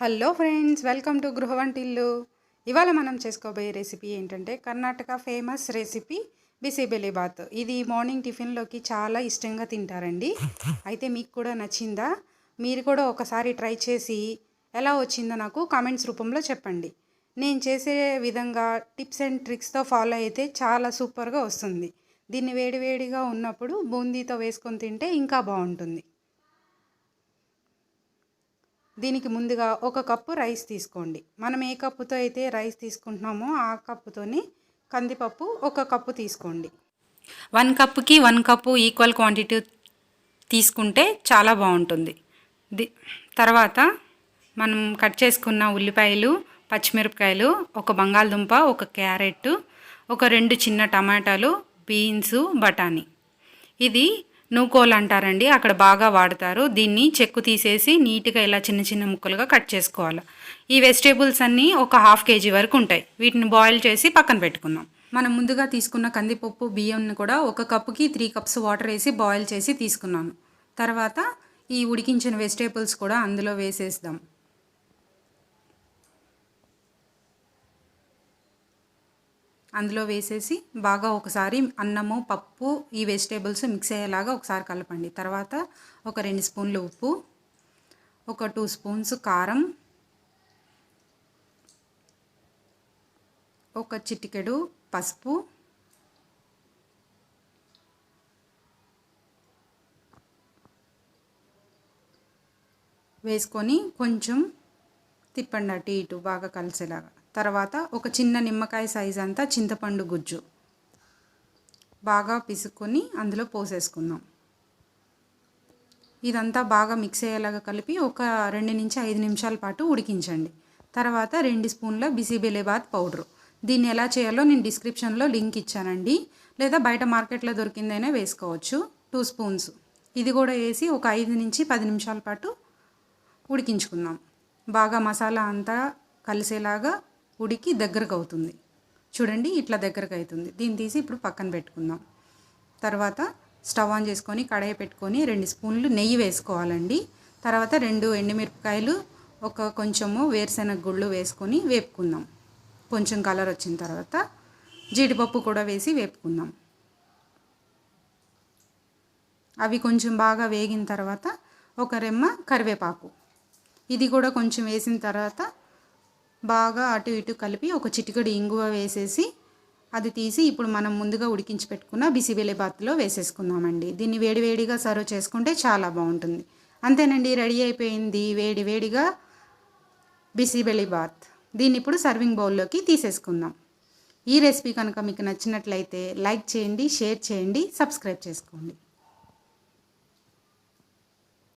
Hello friends, welcome to గృహ వంటిల్లు. ఇవాళ మనం చేసుకోబోయే రెసిపీ ఏంటంటే కర్ణాటక ఫేమస్ రెసిపీ బిసిబెలేబాత్. ఇది మార్నింగ్ టిఫిన్లోకి చాలా ఇష్టంగా తింటారండి. అయితే మీకు కూడా నచ్చిందా? మీరు కూడా ఒకసారి ట్రై చేసి ఎలా వచ్చిందో నాకు కామెంట్స్ రూపంలో చెప్పండి. నేను చేసే విధంగా టిప్స్ అండ్ ట్రిక్స్తో ఫాలో అయితే చాలా సూపర్గా వస్తుంది. దీన్ని వేడివేడిగా ఉన్నప్పుడు బూందీతో వేసుకొని తింటే ఇంకా బాగుంటుంది. దీనికి ముందుగా ఒక కప్పు రైస్ తీసుకోండి. మనం ఏ కప్పుతో అయితే రైస్ తీసుకుంటున్నామో ఆ కప్పుతోని కందిపప్పు ఒక కప్పు తీసుకోండి. 1 కప్పుకి 1 కప్పు ఈక్వల్ క్వాంటిటీ తీసుకుంటే చాలా బాగుంటుంది. తర్వాత మనం కట్ చేసుకున్న ఉల్లిపాయలు, పచ్చిమిరపకాయలు, ఒక బంగాళదుంప, ఒక క్యారెట్, ఒక 2 చిన్న టమాటాలు, బీన్స్, బఠానీ. ఇది నూకోల్ అంటారండి, అక్కడ బాగా వాడతారు. దీన్ని చెక్కు తీసేసి నీట్గా ఇలా చిన్న చిన్న ముక్కలుగా కట్ చేసుకోవాలి. ఈ వెజిటేబుల్స్ అన్నీ ఒక 1/2 kg వరకు ఉంటాయి. వీటిని బాయిల్ చేసి పక్కన పెట్టుకుందాం. మనం ముందుగా తీసుకున్న కందిపప్పు, బియ్యంని కూడా ఒక కప్పుకి 3 కప్స్ వాటర్ వేసి బాయిల్ చేసి తీసుకున్నాను. తర్వాత ఈ ఉడికించిన వెజిటేబుల్స్ కూడా అందులో వేసేద్దాం. అందులో వేసేసి బాగా ఒకసారి అన్నము, పప్పు, ఈ వెజిటేబుల్స్ మిక్స్ అయ్యేలాగా ఒకసారి కలపండి. తర్వాత ఒక 2 స్పూన్లు ఉప్పు, ఒక 2 స్పూన్స్ కారం, ఒక చిటికెడు పసుపు, వేసుకొని కొంచెం తిప్పండి అటు ఇటు బాగా కలిసేలాగా. తర్వాత ఒక చిన్న నిమ్మకాయ సైజ్ అంతా చింతపండు గుజ్జు బాగా పిసుకొని అందులో పోసేసుకుందాం. ఇదంతా బాగా మిక్స్ అయ్యేలాగా కలిపి ఒక 2 నుంచి 5 నిమిషాల పాటు ఉడికించండి. తర్వాత 2 స్పూన్ల బిసిబెలేబాత్ పౌడరు. దీన్ని ఎలా చేయాలో నేను డిస్క్రిప్షన్లో లింక్ ఇచ్చానండి, లేదా బయట మార్కెట్లో దొరికిందైనా వేసుకోవచ్చు. 2 స్పూన్స్ ఇది కూడా వేసి ఒక 5 నుంచి 10 నిమిషాల పాటు ఉడికించుకుందాం. బాగా మసాలా అంతా కలిసేలాగా ఉడికి దగ్గరకు అవుతుంది. చూడండి, ఇట్లా దగ్గరకు అవుతుంది. దీన్ని తీసి ఇప్పుడు పక్కన పెట్టుకుందాం. తర్వాత స్టవ్ ఆన్ చేసుకొని కడాయి పెట్టుకొని 2 స్పూన్లు నెయ్యి వేసుకోవాలండి. తర్వాత 2 ఎండుమిరపకాయలు, ఒక కొంచెము వేరుశెనగ గుళ్ళు వేసుకొని వేపుకుందాం. కొంచెం కలర్ వచ్చిన తర్వాత జీడిపప్పు కూడా వేసి వేపుకుందాం. అవి కొంచెం బాగా వేగిన తర్వాత ఒక రెమ్మ కరివేపాకు, ఇది కూడా కొంచెం వేసిన తర్వాత బాగా అటు ఇటు కలిపి ఒక చిటికెడు ఇంగువ వేసేసి అది తీసి ఇప్పుడు మనం ముందుగా ఉడికించి పెట్టుకున్న బిసిబెలేబాత్లో వేసేసుకుందామండి. దీన్ని వేడివేడిగా సర్వ్ చేసుకుంటే చాలా బాగుంటుంది. అంతేనండి, రెడీ అయిపోయింది వేడివేడిగా బిసిబెలేబాత్. దీన్ని ఇప్పుడు సర్వింగ్ బౌల్లోకి తీసేసుకుందాం. ఈ రెసిపీ కనుక మీకు నచ్చినట్లయితే లైక్ చేయండి, షేర్ చేయండి, సబ్స్క్రైబ్ చేసుకోండి.